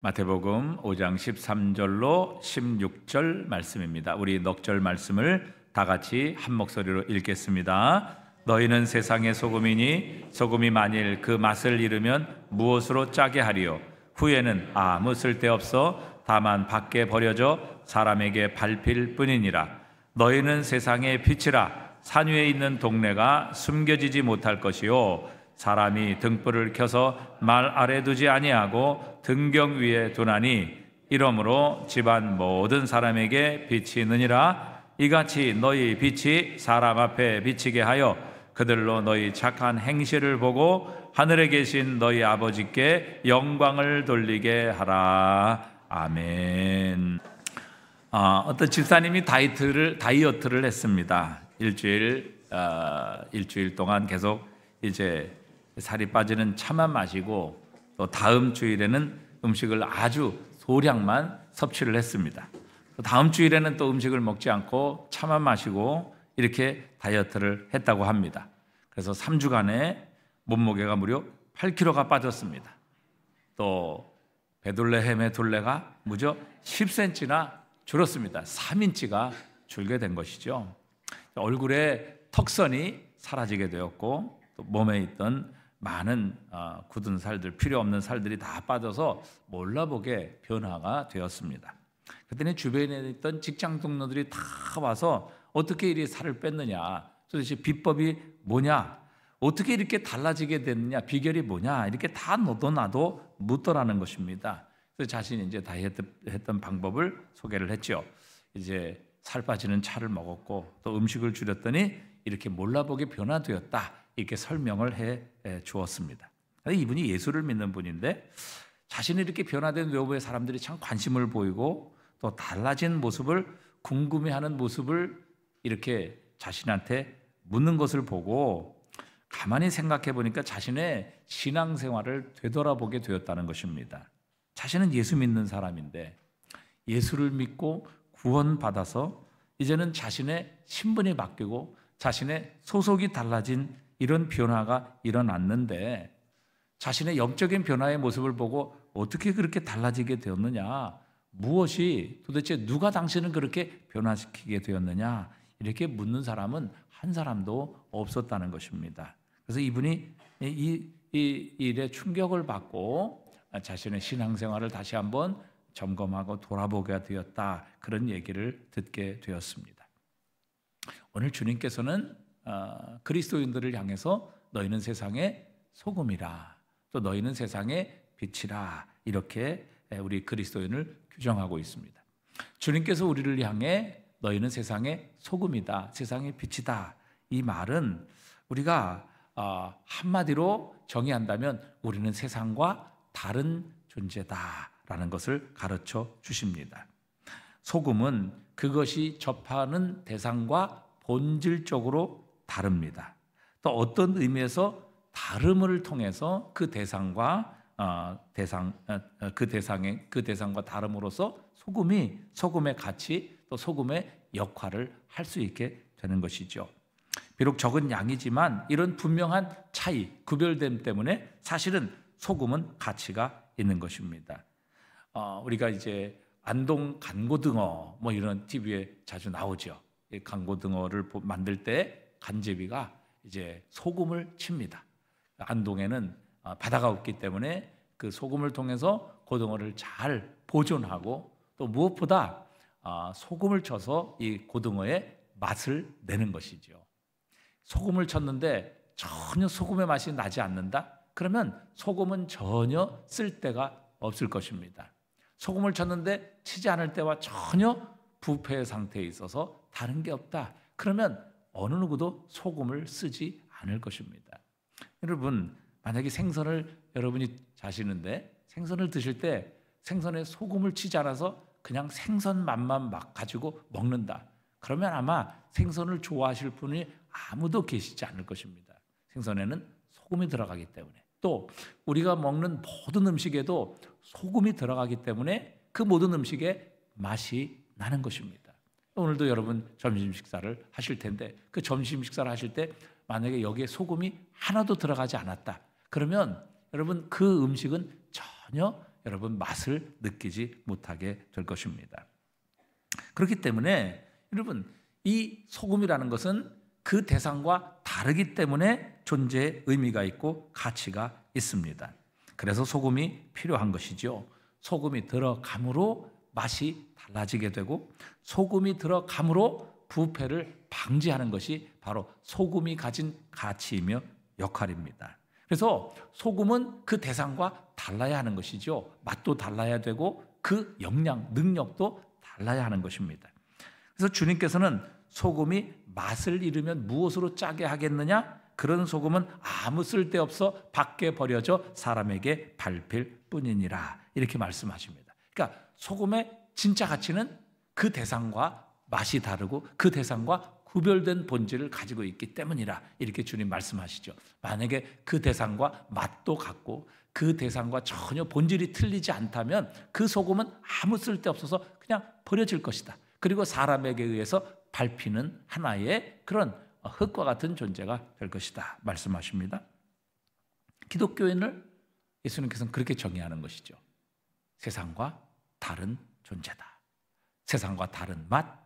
마태복음 5장 13절로 16절 말씀입니다. 우리 넉절 말씀을 다 같이 한 목소리로 읽겠습니다. 너희는 세상의 소금이니 소금이 만일 그 맛을 잃으면 무엇으로 짜게 하리요? 후에는 아무 쓸데없어 다만 밖에 버려져 사람에게 밟힐 뿐이니라. 너희는 세상의 빛이라. 산 위에 있는 동네가 숨겨지지 못할 것이요 사람이 등불을 켜서 말 아래 두지 아니하고 등경 위에 두나니 이러므로 집안 모든 사람에게 빛이 있느니라. 이같이 너희 빛이 사람 앞에 비치게 하여 그들로 너희 착한 행실을 보고 하늘에 계신 너희 아버지께 영광을 돌리게 하라. 아멘. 어떤 집사님이 다이어트를 했습니다. 일주일 동안 계속 이제 살이 빠지는 차만 마시고 또 다음 주일에는 음식을 아주 소량만 섭취를 했습니다. 또 다음 주일에는 또 음식을 먹지 않고 차만 마시고 이렇게 다이어트를 했다고 합니다. 그래서 3주간에 몸무게가 무려 8kg가 빠졌습니다. 또 베들레헴의 둘레가 무려 10cm나 줄었습니다. 3인치가 줄게 된 것이죠. 얼굴에 턱선이 사라지게 되었고 또 몸에 있던 많은 굳은 살들, 필요 없는 살들이 다 빠져서 몰라보게 변화가 되었습니다. 그랬더니 주변에 있던 직장 동료들이 다 와서 어떻게 이리 살을 뺐느냐, 도대체 비법이 뭐냐, 어떻게 이렇게 달라지게 됐느냐, 비결이 뭐냐, 이렇게 다 너도 나도 묻더라는 것입니다. 그래서 자신이 이제 다이어트 했던 방법을 소개를 했죠. 이제 살 빠지는 차를 먹었고 또 음식을 줄였더니 이렇게 몰라보게 변화되었다, 이렇게 설명을 해 주었습니다. 이분이 예수를 믿는 분인데 자신이 이렇게 변화된 외모에 사람들이 참 관심을 보이고 또 달라진 모습을 궁금해하는 모습을 이렇게 자신한테 묻는 것을 보고 가만히 생각해 보니까 자신의 신앙생활을 되돌아보게 되었다는 것입니다. 자신은 예수 믿는 사람인데 예수를 믿고 구원받아서 이제는 자신의 신분이 바뀌고 자신의 소속이 달라진 이런 변화가 일어났는데 자신의 영적인 변화의 모습을 보고 어떻게 그렇게 달라지게 되었느냐, 무엇이 도대체 누가 당신을 그렇게 변화시키게 되었느냐, 이렇게 묻는 사람은 한 사람도 없었다는 것입니다. 그래서 이분이 이 일에 충격을 받고 자신의 신앙생활을 다시 한번 점검하고 돌아보게 되었다, 그런 얘기를 듣게 되었습니다. 오늘 주님께서는 그리스도인들을 향해서 너희는 세상의 소금이라, 또 너희는 세상의 빛이라, 이렇게 우리 그리스도인을 규정하고 있습니다. 주님께서 우리를 향해 너희는 세상의 소금이다, 세상의 빛이다, 이 말은 우리가 한마디로 정의한다면 우리는 세상과 다른 존재다라는 것을 가르쳐 주십니다. 소금은 그것이 접하는 대상과 본질적으로 다릅니다. 또 어떤 의미에서 다름을 통해서 그 대상과 다름으로써 소금의 가치, 또 소금의 역할을 할 수 있게 되는 것이죠. 비록 적은 양이지만 이런 분명한 차이, 구별됨 때문에 사실은 소금은 가치가 있는 것입니다. 우리가 이제 안동 간고등어 뭐 이런 TV에 자주 나오죠. 이 간고등어를 만들 때 간제비가 이제 소금을 칩니다. 안동에는 바다가 없기 때문에 그 소금을 통해서 고등어를 잘 보존하고 또 무엇보다 소금을 쳐서 이 고등어의 맛을 내는 것이죠. 소금을 쳤는데 전혀 소금의 맛이 나지 않는다? 그러면 소금은 전혀 쓸데가 없을 것입니다. 소금을 쳤는데 치지 않을 때와 전혀 부패의 상태에 있어서 다른 게 없다, 그러면 어느 누구도 소금을 쓰지 않을 것입니다. 여러분, 만약에 생선을 여러분이 자시는데 생선을 드실 때 생선에 소금을 치지 않아서 그냥 생선 맛만 막 가지고 먹는다, 그러면 아마 생선을 좋아하실 분이 아무도 계시지 않을 것입니다. 생선에는 소금이 들어가기 때문에, 또 우리가 먹는 모든 음식에도 소금이 들어가기 때문에 그 모든 음식에 맛이 나는 것입니다. 오늘도 여러분 점심 식사를 하실 텐데 그 점심 식사를 하실 때 만약에 여기에 소금이 하나도 들어가지 않았다, 그러면 여러분 그 음식은 전혀 여러분 맛을 느끼지 못하게 될 것입니다. 그렇기 때문에 여러분 이 소금이라는 것은 그 대상과 다르기 때문에 존재의 의미가 있고 가치가 있습니다. 그래서 소금이 필요한 것이죠. 소금이 들어감으로 맛이 달라지게 되고 소금이 들어감으로 부패를 방지하는 것이 바로 소금이 가진 가치이며 역할입니다. 그래서 소금은 그 대상과 달라야 하는 것이죠. 맛도 달라야 되고 그 역량, 능력도 달라야 하는 것입니다. 그래서 주님께서는 소금이 맛을 잃으면 무엇으로 짜게 하겠느냐? 그런 소금은 아무 쓸데없어 밖에 버려져 사람에게 밟힐 뿐이니라 이렇게 말씀하십니다. 그러니까 소금의 진짜 가치는 그 대상과 맛이 다르고 그 대상과 구별된 본질을 가지고 있기 때문이라 이렇게 주님 말씀하시죠. 만약에 그 대상과 맛도 같고 그 대상과 전혀 본질이 틀리지 않다면 그 소금은 아무 쓸데없어서 그냥 버려질 것이다. 그리고 사람에게 의해서 밟히는 하나의 그런 흙과 같은 존재가 될 것이다 말씀하십니다. 기독교인을 예수님께서는 그렇게 정의하는 것이죠. 세상과 다른 존재다. 세상과 다른 맛,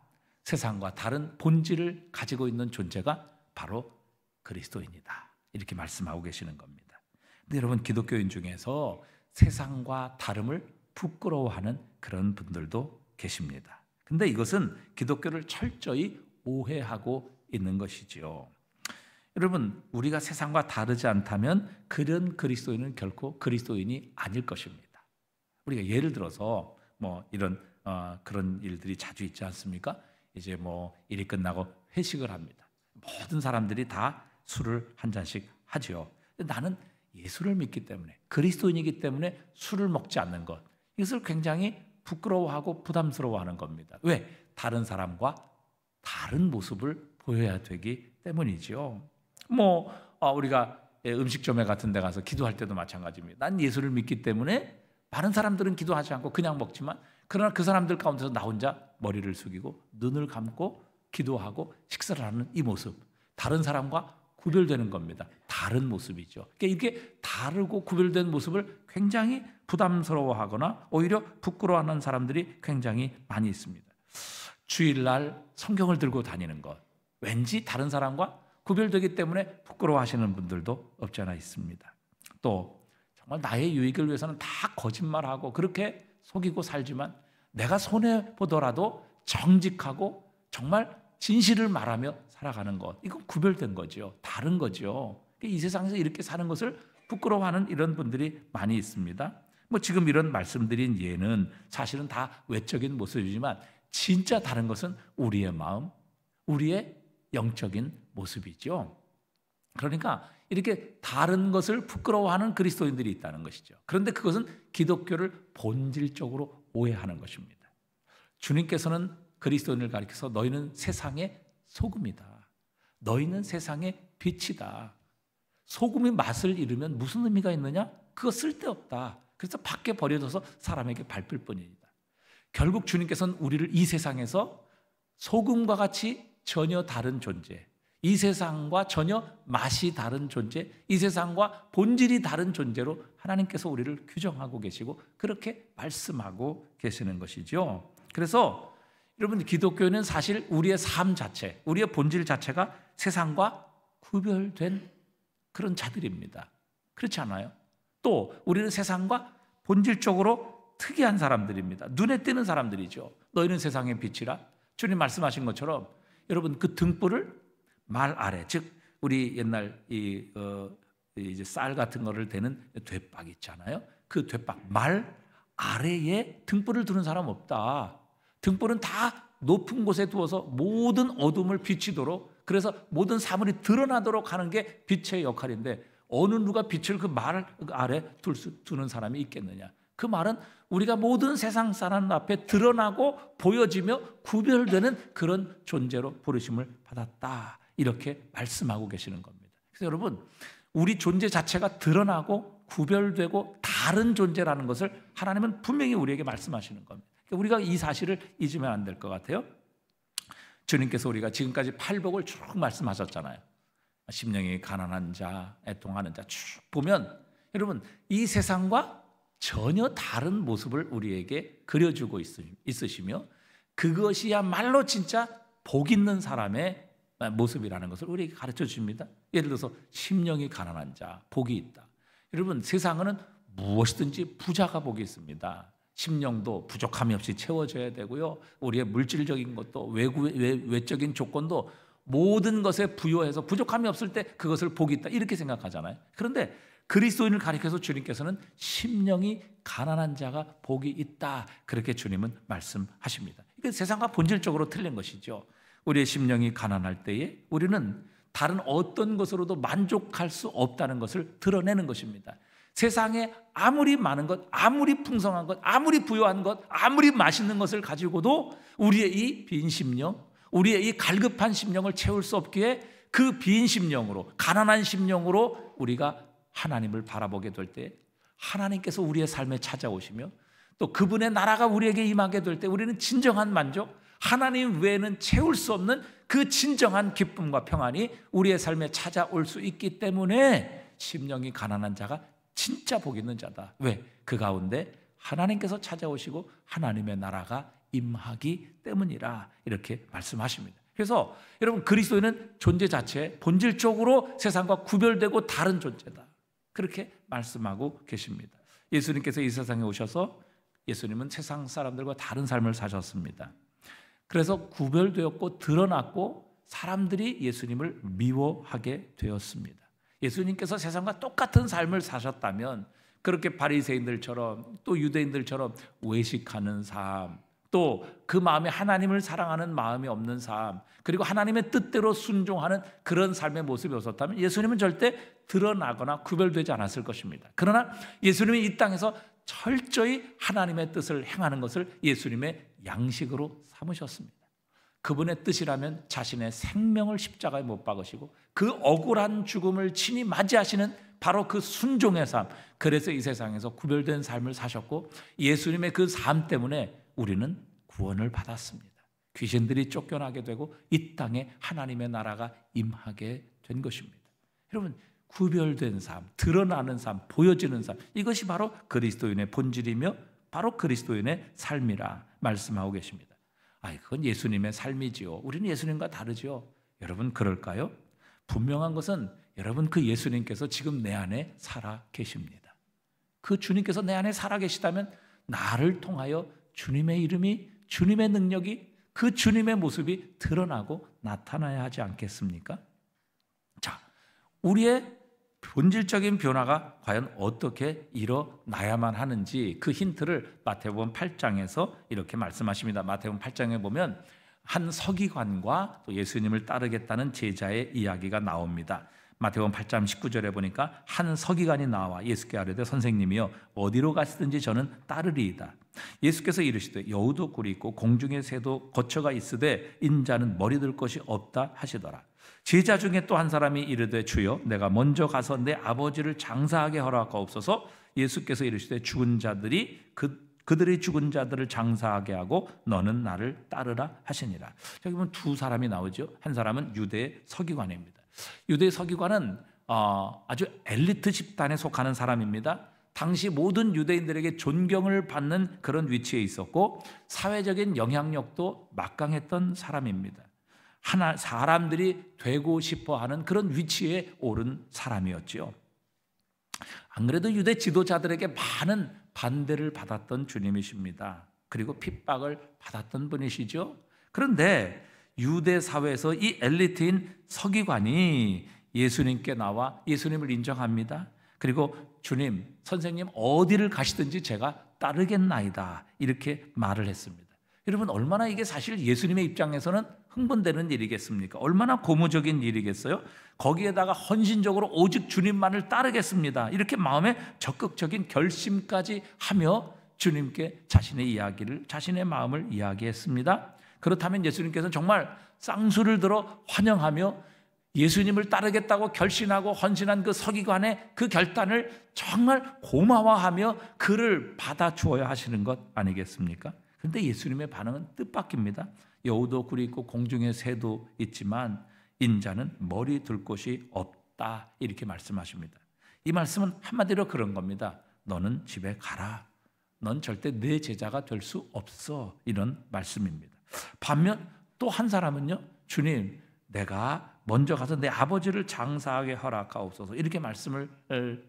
세상과 다른 본질을 가지고 있는 존재가 바로 그리스도인이다. 이렇게 말씀하고 계시는 겁니다. 근데 여러분 기독교인 중에서 세상과 다름을 부끄러워하는 그런 분들도 계십니다. 근데 이것은 기독교를 철저히 오해하고 있는 것이지요. 여러분 우리가 세상과 다르지 않다면 그런 그리스도인은 결코 그리스도인이 아닐 것입니다. 우리가 예를 들어서 뭐 이런 그런 일들이 자주 있지 않습니까? 이제 뭐 일이 끝나고 회식을 합니다. 모든 사람들이 다 술을 한 잔씩 하죠. 나는 예수를 믿기 때문에 그리스도인이기 때문에 술을 먹지 않는 것, 이것을 굉장히 부끄러워하고 부담스러워하는 겁니다. 왜? 다른 사람과 다른 모습을 보여야 되기 때문이죠. 뭐 우리가 음식점에 같은 데 가서 기도할 때도 마찬가지입니다. 난 예수를 믿기 때문에 많은 사람들은 기도하지 않고 그냥 먹지만 그러나 그 사람들 가운데서 나 혼자 머리를 숙이고 눈을 감고 기도하고 식사를 하는 이 모습, 다른 사람과 구별되는 겁니다. 다른 모습이죠. 그러니까 이렇게 다르고 구별된 모습을 굉장히 부담스러워하거나 오히려 부끄러워하는 사람들이 굉장히 많이 있습니다. 주일날 성경을 들고 다니는 것, 왠지 다른 사람과 구별되기 때문에 부끄러워하시는 분들도 없지 않아 있습니다. 또 정말 나의 유익을 위해서는 다 거짓말하고 그렇게 속이고 살지만 내가 손해보더라도 정직하고 정말 진실을 말하며 살아가는 것, 이건 구별된 거죠. 다른 거죠. 이 세상에서 이렇게 사는 것을 부끄러워하는 이런 분들이 많이 있습니다. 뭐 지금 이런 말씀드린 예는 사실은 다 외적인 모습이지만 진짜 다른 것은 우리의 마음, 우리의 영적인 모습이죠. 그러니까 이렇게 다른 것을 부끄러워하는 그리스도인들이 있다는 것이죠. 그런데 그것은 기독교를 본질적으로 오해하는 것입니다. 주님께서는 그리스도인을 가리켜서 너희는 세상의 소금이다. 너희는 세상의 빛이다. 소금이 맛을 잃으면 무슨 의미가 있느냐? 그거 쓸데없다. 그래서 밖에 버려져서 사람에게 밟힐 뿐이다. 결국 주님께서는 우리를 이 세상에서 소금과 같이 전혀 다른 존재, 이 세상과 전혀 맛이 다른 존재, 이 세상과 본질이 다른 존재로 하나님께서 우리를 규정하고 계시고 그렇게 말씀하고 계시는 것이죠. 그래서 여러분 기독교는 사실 우리의 삶 자체, 우리의 본질 자체가 세상과 구별된 그런 자들입니다. 그렇지 않아요? 또 우리는 세상과 본질적으로 특이한 사람들입니다. 눈에 띄는 사람들이죠. 너희는 세상의 빛이라. 주님 말씀하신 것처럼 여러분 그 등불을 말 아래, 즉 우리 옛날 이제 쌀 같은 거를 대는 되박 있잖아요. 그 되박 말 아래에 등불을 두는 사람 없다. 등불은 다 높은 곳에 두어서 모든 어둠을 비치도록, 그래서 모든 사물이 드러나도록 하는 게 빛의 역할인데 어느 누가 빛을 그 말 아래 두는 사람이 있겠느냐. 그 말은 우리가 모든 세상 사람 앞에 드러나고 보여지며 구별되는 그런 존재로 부르심을 받았다. 이렇게 말씀하고 계시는 겁니다. 그래서 여러분 우리 존재 자체가 드러나고 구별되고 다른 존재라는 것을 하나님은 분명히 우리에게 말씀하시는 겁니다. 그러니까 우리가 이 사실을 잊으면 안 될 것 같아요. 주님께서 우리가 지금까지 팔복을 쭉 말씀하셨잖아요. 심령이 가난한 자, 애통하는 자 쭉 보면 여러분 이 세상과 전혀 다른 모습을 우리에게 그려주고 있으시며 그것이야말로 진짜 복 있는 사람의 모습이라는 것을 우리에게 가르쳐 줍니다. 예를 들어서 심령이 가난한 자 복이 있다. 여러분, 세상에는 무엇이든지 부자가 복이 있습니다. 심령도 부족함이 없이 채워져야 되고요. 우리의 물질적인 것도 외적인 조건도 모든 것에 부여해서 부족함이 없을 때 그것을 복이 있다 이렇게 생각하잖아요. 그런데 그리스도인을 가리켜서 주님께서는 심령이 가난한 자가 복이 있다 그렇게 주님은 말씀하십니다. 이게 세상과 본질적으로 틀린 것이죠. 우리의 심령이 가난할 때에 우리는 다른 어떤 것으로도 만족할 수 없다는 것을 드러내는 것입니다. 세상에 아무리 많은 것, 아무리 풍성한 것, 아무리 부유한 것, 아무리 맛있는 것을 가지고도 우리의 이 빈 심령, 우리의 이 갈급한 심령을 채울 수 없기에 그 빈 심령으로, 가난한 심령으로 우리가 하나님을 바라보게 될 때 하나님께서 우리의 삶에 찾아오시며 또 그분의 나라가 우리에게 임하게 될 때 우리는 진정한 만족, 하나님 외에는 채울 수 없는 그 진정한 기쁨과 평안이 우리의 삶에 찾아올 수 있기 때문에 심령이 가난한 자가 진짜 복 있는 자다. 왜? 그 가운데 하나님께서 찾아오시고 하나님의 나라가 임하기 때문이라 이렇게 말씀하십니다. 그래서 여러분, 그리스도인은 존재 자체 본질적으로 세상과 구별되고 다른 존재다 그렇게 말씀하고 계십니다. 예수님께서 이 세상에 오셔서 예수님은 세상 사람들과 다른 삶을 사셨습니다. 그래서 구별되었고 드러났고 사람들이 예수님을 미워하게 되었습니다. 예수님께서 세상과 똑같은 삶을 사셨다면 그렇게 바리새인들처럼 또 유대인들처럼 외식하는 삶, 또 그 마음에 하나님을 사랑하는 마음이 없는 삶, 그리고 하나님의 뜻대로 순종하는 그런 삶의 모습이 없었다면 예수님은 절대 드러나거나 구별되지 않았을 것입니다. 그러나 예수님이 이 땅에서 철저히 하나님의 뜻을 행하는 것을 예수님의 양식으로 삼으셨습니다. 그분의 뜻이라면 자신의 생명을 십자가에 못 박으시고 그 억울한 죽음을 친히 맞이하시는 바로 그 순종의 삶, 그래서 이 세상에서 구별된 삶을 사셨고 예수님의 그 삶 때문에 우리는 구원을 받았습니다. 귀신들이 쫓겨나게 되고 이 땅에 하나님의 나라가 임하게 된 것입니다. 여러분, 구별된 삶, 드러나는 삶, 보여지는 삶, 이것이 바로 그리스도인의 본질이며 바로 그리스도인의 삶이라 말씀하고 계십니다. 그건 예수님의 삶이지요. 우리는 예수님과 다르지요. 여러분, 그럴까요? 분명한 것은 여러분, 그 예수님께서 지금 내 안에 살아 계십니다. 그 주님께서 내 안에 살아 계시다면 나를 통하여 주님의 이름이, 주님의 능력이, 그 주님의 모습이 드러나고 나타나야 하지 않겠습니까? 자, 우리의 본질적인 변화가 과연 어떻게 일어나야만 하는지 그 힌트를 마태복음 8장에서 이렇게 말씀하십니다. 마태복음 8장에 보면 한 서기관과 또 예수님을 따르겠다는 제자의 이야기가 나옵니다. 마태복음 8장 19절에 보니까 한 서기관이 나와 예수께 아뢰되 선생님이여 어디로 가시든지 저는 따르리이다. 예수께서 이르시되 여우도 굴이 있고 공중의 새도 거처가 있으되 인자는 머리 들 곳이 없다 하시더라. 제자 중에 또 한 사람이 이르되 주여 내가 먼저 가서 내 아버지를 장사하게 허락하옵소서. 예수께서 이르시되 죽은 자들이 그들의 죽은 자들을 장사하게 하고 너는 나를 따르라 하시니라. 여기 보면 두 사람이 나오죠. 한 사람은 유대의 서기관입니다. 유대의 서기관은 아주 엘리트 집단에 속하는 사람입니다. 당시 모든 유대인들에게 존경을 받는 그런 위치에 있었고 사회적인 영향력도 막강했던 사람입니다. 사람들이 되고 싶어하는 그런 위치에 오른 사람이었지요. 안 그래도 유대 지도자들에게 많은 반대를 받았던 주님이십니다. 그리고 핍박을 받았던 분이시죠. 그런데 유대 사회에서 이 엘리트인 서기관이 예수님께 나와 예수님을 인정합니다. 그리고 주님, 선생님 어디를 가시든지 제가 따르겠나이다 이렇게 말을 했습니다. 여러분, 얼마나 이게 사실 예수님의 입장에서는 흥분되는 일이겠습니까? 얼마나 고무적인 일이겠어요? 거기에다가 헌신적으로 오직 주님만을 따르겠습니다 이렇게 마음에 적극적인 결심까지 하며 주님께 자신의 이야기를, 자신의 마음을 이야기했습니다. 그렇다면 예수님께서는 정말 쌍수를 들어 환영하며 예수님을 따르겠다고 결심하고 헌신한 그 서기관의 그 결단을 정말 고마워하며 그를 받아주어야 하시는 것 아니겠습니까? 그런데 예수님의 반응은 뜻밖입니다. 여우도 굴이 있고 공중에 새도 있지만 인자는 머리 둘 곳이 없다 이렇게 말씀하십니다. 이 말씀은 한마디로 그런 겁니다. 너는 집에 가라. 넌 절대 내 제자가 될 수 없어. 이런 말씀입니다. 반면 또 한 사람은요, 주님, 내가 먼저 가서 내 아버지를 장사하게 허락하옵소서. 이렇게 말씀을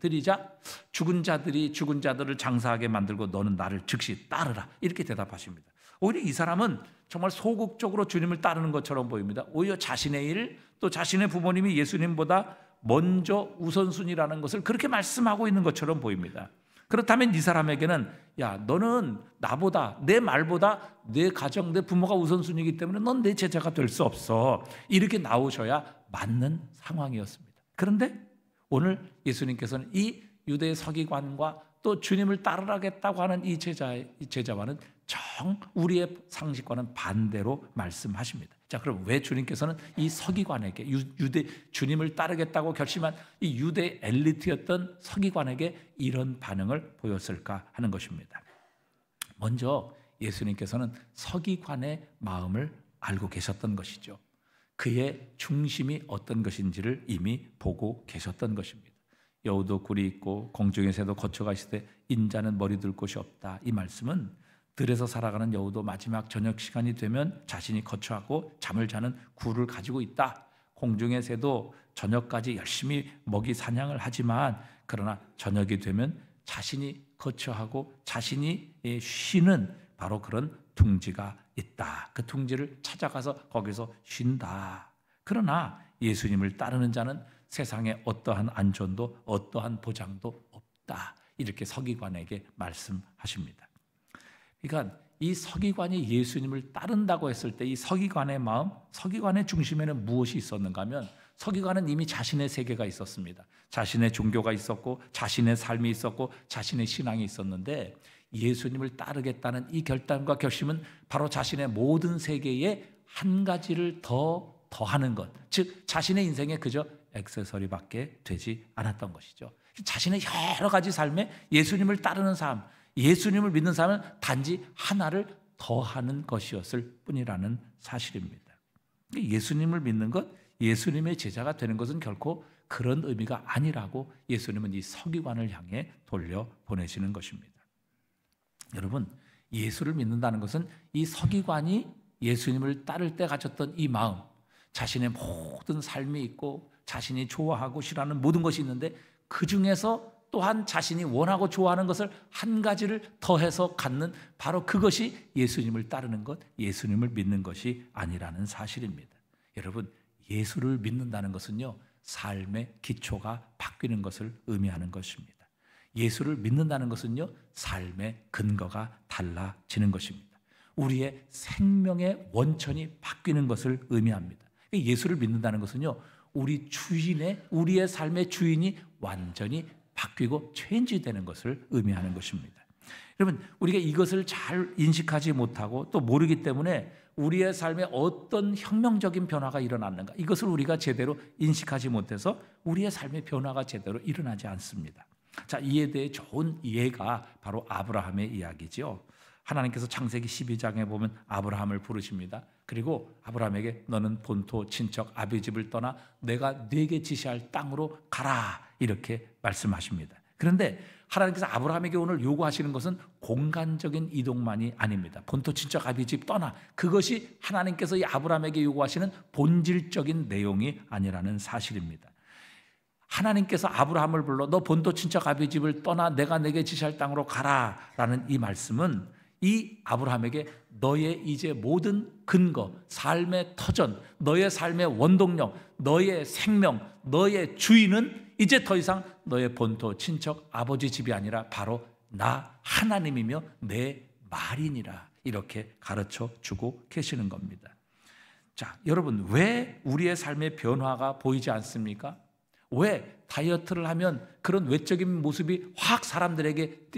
드리자 죽은 자들을 장사하게 만들고 너는 나를 즉시 따르라. 이렇게 대답하십니다. 오히려 이 사람은 정말 소극적으로 주님을 따르는 것처럼 보입니다. 오히려 자신의 일, 또 자신의 부모님이 예수님보다 먼저 우선순위라는 것을 그렇게 말씀하고 있는 것처럼 보입니다. 그렇다면 이 사람에게는 야, 너는 나보다, 내 말보다 내 가정, 내 부모가 우선순위이기 때문에 넌 내 제자가 될 수 없어. 이렇게 나오셔야 맞는 상황이었습니다. 그런데 오늘 예수님께서는 이 유대 서기관과 또 주님을 따르라겠다고 하는 이 제자와는 정 우리의 상식과는 반대로 말씀하십니다. 자, 그럼 왜 주님께서는 이 서기관에게, 유대 주님을 따르겠다고 결심한 이 유대 엘리트였던 서기관에게 이런 반응을 보였을까 하는 것입니다. 먼저 예수님께서는 서기관의 마음을 알고 계셨던 것이죠. 그의 중심이 어떤 것인지를 이미 보고 계셨던 것입니다. 여우도 굴이 있고 공중의 새도 거처가 있을 때 인자는 머리 둘 곳이 없다. 이 말씀은 들에서 살아가는 여우도 마지막 저녁 시간이 되면 자신이 거처하고 잠을 자는 굴을 가지고 있다. 공중의 새도 저녁까지 열심히 먹이 사냥을 하지만 그러나 저녁이 되면 자신이 거처하고 자신이 쉬는 바로 그런 둥지가 있다. 그 둥지를 찾아가서 거기서 쉰다. 그러나 예수님을 따르는 자는 세상에 어떠한 안전도 어떠한 보장도 없다. 이렇게 서기관에게 말씀하십니다. 그러니까 이 서기관이 예수님을 따른다고 했을 때 이 서기관의 마음, 서기관의 중심에는 무엇이 있었는가 하면 서기관은 이미 자신의 세계가 있었습니다. 자신의 종교가 있었고 자신의 삶이 있었고 자신의 신앙이 있었는데 예수님을 따르겠다는 이 결단과 결심은 바로 자신의 모든 세계에 한 가지를 더하는 것, 즉 자신의 인생에 그저 액세서리밖에 되지 않았던 것이죠. 자신의 여러 가지 삶에 예수님을 따르는 삶, 예수님을 믿는 삶은 단지 하나를 더하는 것이었을 뿐이라는 사실입니다. 예수님을 믿는 것, 예수님의 제자가 되는 것은 결코 그런 의미가 아니라고 예수님은 이 서기관을 향해 돌려보내시는 것입니다. 여러분, 예수를 믿는다는 것은 이 서기관이 예수님을 따를 때 가졌던 이 마음, 자신의 모든 삶이 있고 자신이 좋아하고 싫어하는 모든 것이 있는데 그 중에서 또한 자신이 원하고 좋아하는 것을 한 가지를 더해서 갖는 바로 그것이 예수님을 따르는 것, 예수님을 믿는 것이 아니라는 사실입니다. 여러분, 예수를 믿는다는 것은요, 삶의 기초가 바뀌는 것을 의미하는 것입니다. 예수를 믿는다는 것은요, 삶의 근거가 달라지는 것입니다. 우리의 생명의 원천이 바뀌는 것을 의미합니다. 예수를 믿는다는 것은요, 우리의 삶의 주인이 완전히 바뀌고 체인지되는 것을 의미하는 것입니다. 여러분, 우리가 이것을 잘 인식하지 못하고 또 모르기 때문에 우리의 삶에 어떤 혁명적인 변화가 일어났는가, 이것을 우리가 제대로 인식하지 못해서 우리의 삶의 변화가 제대로 일어나지 않습니다. 자, 이에 대해 좋은 예가 바로 아브라함의 이야기죠. 하나님께서 창세기 12장에 보면 아브라함을 부르십니다. 그리고 아브라함에게 너는 본토 친척 아비집을 떠나 내가 네게 지시할 땅으로 가라, 이렇게 말씀하십니다. 그런데 하나님께서 아브라함에게 오늘 요구하시는 것은 공간적인 이동만이 아닙니다. 본토 친척 아비집 떠나, 그것이 하나님께서 이 아브라함에게 요구하시는 본질적인 내용이 아니라는 사실입니다. 하나님께서 아브라함을 불러 너 본토 친척 아비집을 떠나 내가 내게 지시할 땅으로 가라 라는 이 말씀은 이 아브라함에게 너의 이제 모든 근거, 삶의 터전, 너의 삶의 원동력, 너의 생명, 너의 주인은 이제 더 이상 너의 본토 친척 아버지 집이 아니라 바로 나 하나님이며 내 말이니라, 이렇게 가르쳐 주고 계시는 겁니다. 자, 여러분, 왜 우리의 삶의 변화가 보이지 않습니까? 왜 다이어트를 하면 그런 외적인 모습이 확 사람들에게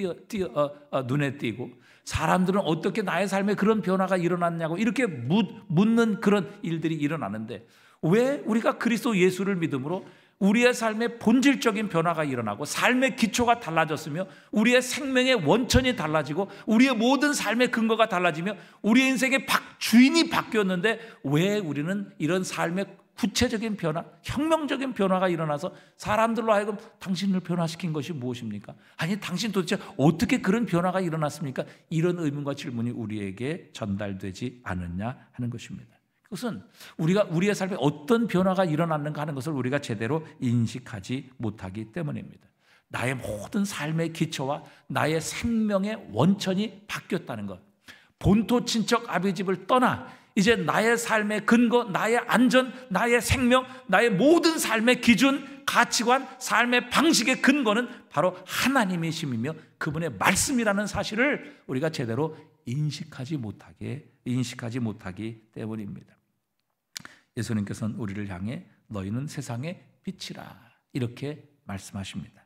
눈에 띄고 사람들은 어떻게 나의 삶에 그런 변화가 일어났냐고 이렇게 묻는 그런 일들이 일어나는데, 왜 우리가 그리스도 예수를 믿음으로 우리의 삶의 본질적인 변화가 일어나고 삶의 기초가 달라졌으며 우리의 생명의 원천이 달라지고 우리의 모든 삶의 근거가 달라지며 우리의 인생의 주인이 바뀌었는데 왜 우리는 이런 삶의 구체적인 변화, 혁명적인 변화가 일어나서 사람들로 하여금 당신을 변화시킨 것이 무엇입니까? 아니, 당신 도대체 어떻게 그런 변화가 일어났습니까? 이런 의문과 질문이 우리에게 전달되지 않았냐 하는 것입니다. 그것은 우리의 삶에 어떤 변화가 일어났는가 하는 것을 우리가 제대로 인식하지 못하기 때문입니다. 나의 모든 삶의 기초와 나의 생명의 원천이 바뀌었다는 것. 본토 친척 아비 집을 떠나 이제 나의 삶의 근거, 나의 안전, 나의 생명, 나의 모든 삶의 기준, 가치관, 삶의 방식의 근거는 바로 하나님이심이며 그분의 말씀이라는 사실을 우리가 제대로 인식하지 못하기 때문입니다. 예수님께서는 우리를 향해 너희는 세상의 빛이라 이렇게 말씀하십니다.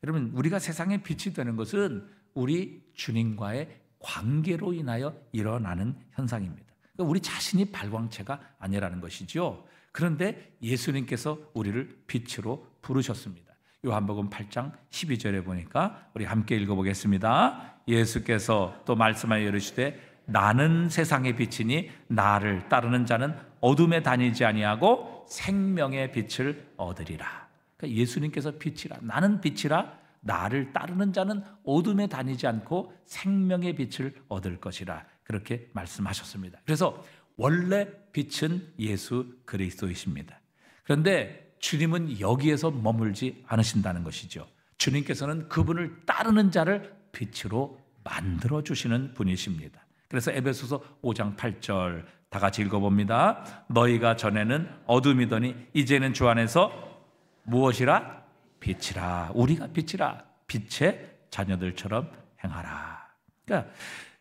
여러분, 우리가 세상의 빛이 되는 것은 우리 주님과의 관계로 인하여 일어나는 현상입니다. 그러니까 우리 자신이 발광체가 아니라는 것이죠. 그런데 예수님께서 우리를 빛으로 부르셨습니다. 요한복음 8장 12절에 보니까 우리 함께 읽어보겠습니다. 예수께서 또 말씀하여 이르시되 나는 세상의 빛이니 나를 따르는 자는 어둠에 다니지 아니하고 생명의 빛을 얻으리라. 그러니까 예수님께서 빛이라, 나는 빛이라, 나를 따르는 자는 어둠에 다니지 않고 생명의 빛을 얻을 것이라 그렇게 말씀하셨습니다. 그래서 원래 빛은 예수 그리스도이십니다. 그런데 주님은 여기에서 머물지 않으신다는 것이죠. 주님께서는 그분을 따르는 자를 빛으로 만들어주시는 분이십니다. 그래서 에베소서 5장 8절 다 같이 읽어봅니다. 너희가 전에는 어둠이더니 이제는 주 안에서 무엇이라? 빛이라. 우리가 빛이라. 빛의 자녀들처럼 행하라. 그러니까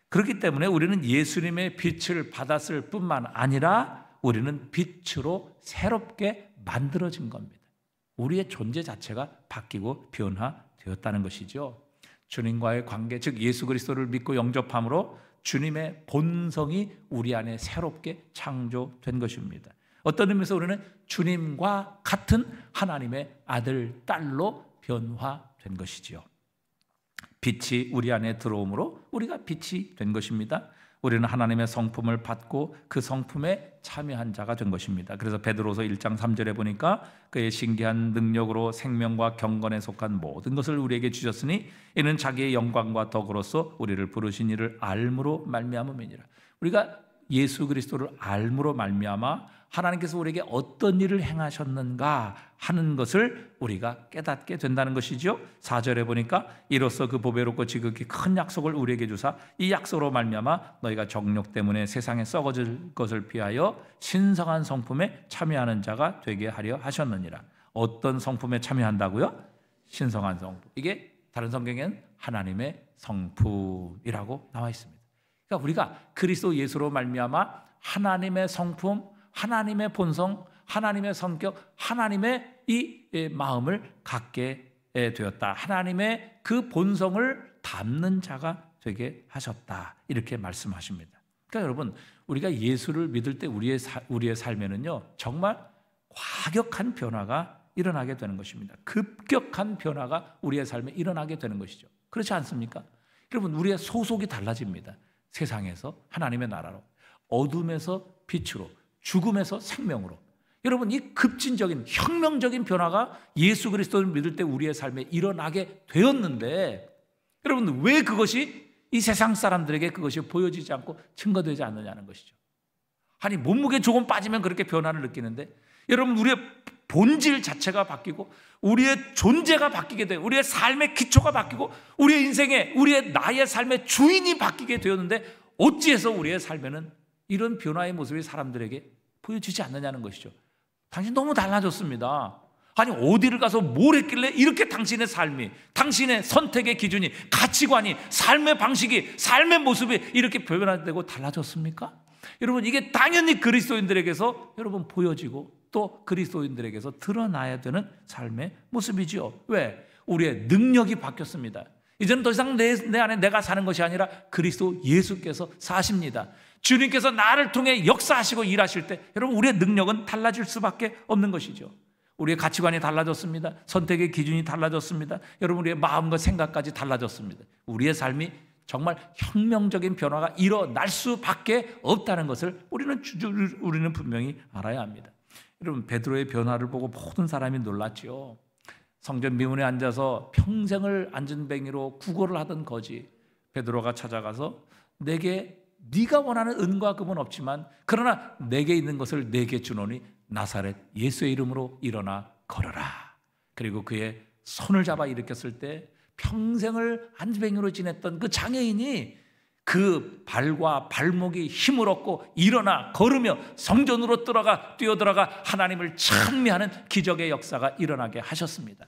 그렇기 때문에 우리는 예수님의 빛을 받았을 뿐만 아니라 우리는 빛으로 새롭게 만들어진 겁니다. 우리의 존재 자체가 바뀌고 변화되었다는 것이죠. 주님과의 관계, 즉 예수 그리스도를 믿고 영접함으로 주님의 본성이 우리 안에 새롭게 창조된 것입니다. 어떤 의미에서 우리는 주님과 같은 하나님의 아들, 딸로 변화된 것이지요. 빛이 우리 안에 들어오므로 우리가 빛이 된 것입니다. 우리는 하나님의 성품을 받고 그 성품에 참여한 자가 된 것입니다. 그래서 베드로서 1장 3절에 보니까 그의 신기한 능력으로 생명과 경건에 속한 모든 것을 우리에게 주셨으니 이는 자기의 영광과 덕으로서 우리를 부르신 이를 알므로 말미암음이니라. 우리가 예수 그리스도를 알므로 말미암아 하나님께서 우리에게 어떤 일을 행하셨는가 하는 것을 우리가 깨닫게 된다는 것이죠. 4절에 보니까 이로써 그 보배롭고 지극히 큰 약속을 우리에게 주사 이 약속으로 말미암아 너희가 정욕 때문에 세상에 썩어질 것을 피하여 신성한 성품에 참여하는 자가 되게 하려 하셨느니라. 어떤 성품에 참여한다고요? 신성한 성품. 이게 다른 성경에는 하나님의 성품이라고 나와 있습니다. 그러니까 우리가 그리스도 예수로 말미암아 하나님의 성품, 하나님의 본성, 하나님의 성격, 하나님의 이 마음을 갖게 되었다. 하나님의 그 본성을 담는 자가 되게 하셨다. 이렇게 말씀하십니다. 그러니까 여러분, 우리가 예수를 믿을 때 우리의 삶에는요 정말 과격한 변화가 일어나게 되는 것입니다. 급격한 변화가 우리의 삶에 일어나게 되는 것이죠. 그렇지 않습니까? 여러분, 우리의 소속이 달라집니다. 세상에서 하나님의 나라로, 어둠에서 빛으로, 죽음에서 생명으로. 여러분, 이 급진적인 혁명적인 변화가 예수 그리스도를 믿을 때 우리의 삶에 일어나게 되었는데, 여러분 왜 그것이 이 세상 사람들에게 그것이 보여지지 않고 증거되지 않느냐는 것이죠. 아니, 몸무게 조금 빠지면 그렇게 변화를 느끼는데, 여러분 우리의 본질 자체가 바뀌고 우리의 존재가 바뀌게 돼요. 우리의 삶의 기초가 바뀌고 우리의 인생에, 우리의 나의 삶의 주인이 바뀌게 되었는데 어찌해서 우리의 삶에는 이런 변화의 모습이 사람들에게 보여지지 않느냐는 것이죠. 당신 너무 달라졌습니다. 아니, 어디를 가서 뭘 했길래 이렇게 당신의 삶이, 당신의 선택의 기준이, 가치관이, 삶의 방식이, 삶의 모습이 이렇게 변화되고 달라졌습니까? 여러분, 이게 당연히 그리스도인들에게서 여러분 보여지고 또 그리스도인들에게서 드러나야 되는 삶의 모습이지요. 왜? 우리의 능력이 바뀌었습니다. 이제는 더 이상 내 안에 내가 사는 것이 아니라 그리스도 예수께서 사십니다. 주님께서 나를 통해 역사하시고 일하실 때 여러분 우리의 능력은 달라질 수밖에 없는 것이죠. 우리의 가치관이 달라졌습니다. 선택의 기준이 달라졌습니다. 여러분 우리의 마음과 생각까지 달라졌습니다. 우리의 삶이 정말 혁명적인 변화가 일어날 수밖에 없다는 것을 우리는 분명히 알아야 합니다. 여러분, 베드로의 변화를 보고 모든 사람이 놀랐죠. 성전 미문에 앉아서 평생을 안전뱅이로 구걸을 하던 거지 베드로가 찾아가서 내게 네가 원하는 은과 금은 없지만 그러나 내게 있는 것을 내게 주노니 나사렛 예수의 이름으로 일어나 걸어라. 그리고 그의 손을 잡아 일으켰을 때 평생을 안전뱅이로 지냈던 그 장애인이 그 발과 발목이 힘을 얻고 일어나 걸으며 성전으로 뛰어들어가 하나님을 찬미하는 기적의 역사가 일어나게 하셨습니다.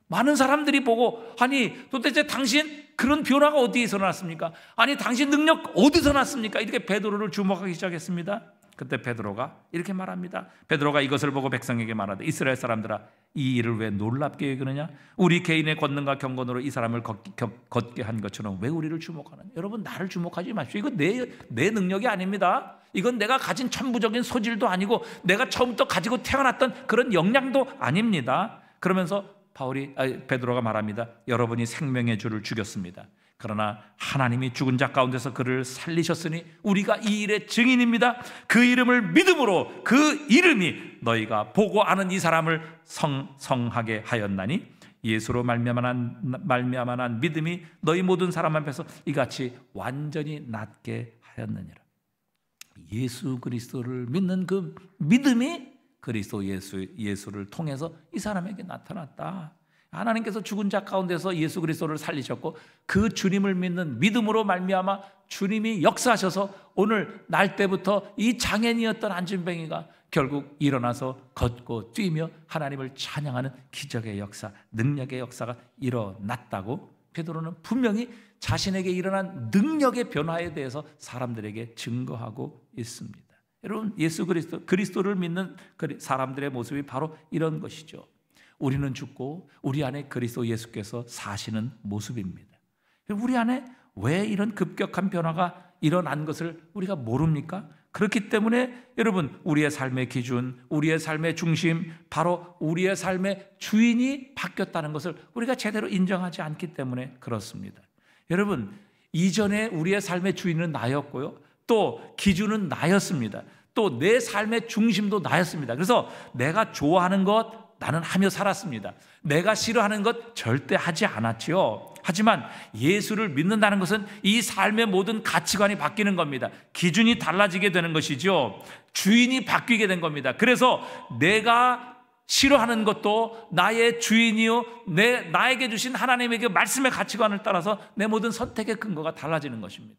많은 사람들이 보고 아니 도대체 당신 그런 변화가 어디에서 났습니까? 아니 당신 능력 어디서 났습니까? 이렇게 베드로를 주목하기 시작했습니다. 그때 베드로가 이렇게 말합니다. 베드로가 이것을 보고 백성에게 말하되 이스라엘 사람들아 이 일을 왜 놀랍게 여기느냐? 우리 개인의 권능과 경건으로 이 사람을 걷게 한 것처럼 왜 우리를 주목하느냐? 여러분, 나를 주목하지 마십시오. 이건 내 능력이 아닙니다. 이건 내가 가진 천부적인 소질도 아니고 내가 처음부터 가지고 태어났던 그런 역량도 아닙니다. 그러면서 베드로가 말합니다. 여러분이 생명의 주를 죽였습니다. 그러나 하나님이 죽은 자 가운데서 그를 살리셨으니 우리가 이 일의 증인입니다. 그 이름을 믿음으로 그 이름이 너희가 보고 아는 이 사람을 성하게 하였나니 예수로 말미암아 믿음이 너희 모든 사람 앞에서 이같이 완전히 낫게 하였느니라. 예수 그리스도를 믿는 그 믿음이 그리스도 예수를 통해서 이 사람에게 나타났다. 하나님께서 죽은 자 가운데서 예수 그리스도를 살리셨고 그 주님을 믿는 믿음으로 말미암아 주님이 역사하셔서 오늘 날 때부터 이 장애인이었던 안진뱅이가 결국 일어나서 걷고 뛰며 하나님을 찬양하는 기적의 역사, 능력의 역사가 일어났다고 베드로는 분명히 자신에게 일어난 능력의 변화에 대해서 사람들에게 증거하고 있습니다. 여러분, 예수 그리스도를 믿는 사람들의 모습이 바로 이런 것이죠. 우리는 죽고 우리 안에 그리스도 예수께서 사시는 모습입니다. 우리 안에 왜 이런 급격한 변화가 일어난 것을 우리가 모릅니까? 그렇기 때문에 여러분, 우리의 삶의 기준, 우리의 삶의 중심, 바로 우리의 삶의 주인이 바뀌었다는 것을 우리가 제대로 인정하지 않기 때문에 그렇습니다. 여러분, 이전에 우리의 삶의 주인은 나였고요, 또 기준은 나였습니다. 또 내 삶의 중심도 나였습니다. 그래서 내가 좋아하는 것 나는 하며 살았습니다. 내가 싫어하는 것 절대 하지 않았지요. 하지만 예수를 믿는다는 것은 이 삶의 모든 가치관이 바뀌는 겁니다. 기준이 달라지게 되는 것이죠. 주인이 바뀌게 된 겁니다. 그래서 내가 싫어하는 것도 나의 주인이요, 나에게 주신 하나님에게 말씀의 가치관을 따라서 내 모든 선택의 근거가 달라지는 것입니다.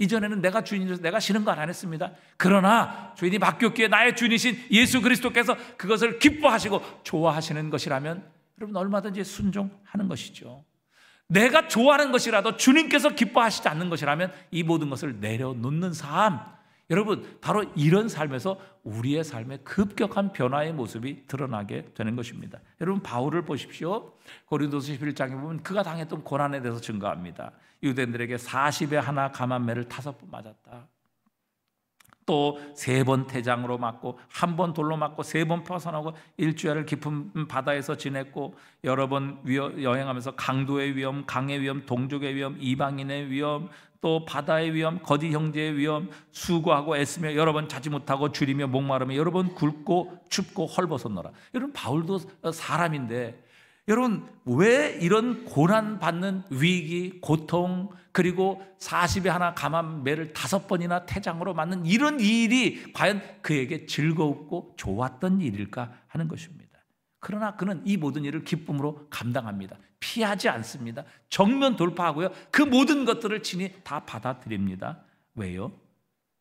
이전에는 내가 주인이어서 내가 싫은 거 안 했습니다. 그러나 주인이 바뀌었기에 나의 주인이신 예수 그리스도께서 그것을 기뻐하시고 좋아하시는 것이라면 여러분 얼마든지 순종하는 것이죠. 내가 좋아하는 것이라도 주님께서 기뻐하시지 않는 것이라면 이 모든 것을 내려놓는 삶, 여러분 바로 이런 삶에서 우리의 삶의 급격한 변화의 모습이 드러나게 되는 것입니다. 여러분 바울을 보십시오. 고린도서 11장에 보면 그가 당했던 고난에 대해서 증거합니다. 유대인들에게 40에 하나 감한매를 5번 맞았다. 또 3번 태장으로 맞고 1번 돌로 맞고 3번 파선하고 일주일을 깊은 바다에서 지냈고 여러 번 여행하면서 강도의 위험, 강의 위험, 동족의 위험, 이방인의 위험, 또 바다의 위험, 거짓 형제의 위험, 수고하고 애쓰며 여러 번 자지 못하고 줄이며 목마르며 여러 번 굶고 춥고 헐벗었노라. 여러분 바울도 사람인데 여러분 왜 이런 고난받는 위기, 고통, 그리고 40에 하나 감한매를 5번이나 태장으로 맞는 이런 일이 과연 그에게 즐겁고 좋았던 일일까 하는 것입니다. 그러나 그는 이 모든 일을 기쁨으로 감당합니다. 피하지 않습니다. 정면 돌파하고요, 그 모든 것들을 친히 다 받아들입니다. 왜요?